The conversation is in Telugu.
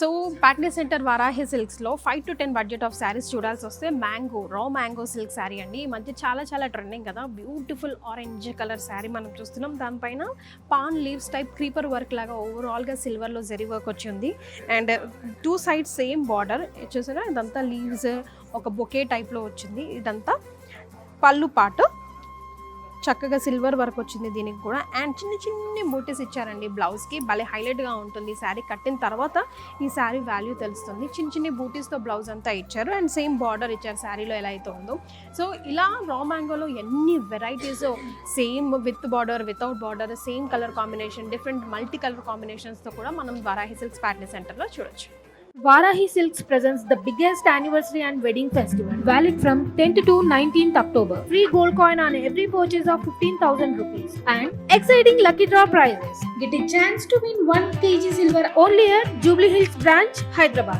సో ప్యాట్నీ సెంటర్ వారాహి సిల్క్స్లో 5 to 10 బడ్జెట్ ఆఫ్ శారీస్ చూడాల్సి వస్తే రా మ్యాంగో సిల్క్ శారీ అండి. ఈ మధ్య చాలా ట్రెండింగ్ కదా. బ్యూటిఫుల్ ఆరెంజ్ కలర్ శారీ మనం చూస్తున్నాం. దానిపైన pan leaves type creeper work లాగా ఓవరాల్గా సిల్వర్లో జరీ వర్క్ వచ్చింది. అండ్ 2 sides సేమ్ బార్డర్ చూసారా, ఇదంతా లీవ్స్ ఒక బొకే టైప్లో వచ్చింది. ఇదంతా పళ్ళు పాటు చక్కగా సిల్వర్ వర్క్ వచ్చింది దీనికి కూడా. అండ్ చిన్ని బూటీస్ ఇచ్చారండి బ్లౌజ్కి. భలే హైలైట్గా ఉంటుంది. శారీ కట్టిన తర్వాత ఈ శారీ వాల్యూ తెలుస్తుంది. చిన్ని బూటీస్తో బ్లౌజ్ అంతా ఇచ్చారు. అండ్ సేమ్ బార్డర్ ఇచ్చారు శారీలో ఎలా అయితే ఉందో. సో ఇలా రా మ్యాంగోలో ఎన్ని varieties, same with border, without border, same colour combination, different multi colour కాంబినేషన్స్తో కూడా మనం వారాహి సిల్క్స్ ప్యాట్నీ సెంటర్లో చూడొచ్చు. Varahi Silks presents the biggest anniversary and wedding festival, valid from 10th to 19th October. Free gold coin on every purchase of 15,000 rupees and exciting lucky draw prizes. Get a chance to win 1 kg silver only at Jubilee Hills branch, Hyderabad.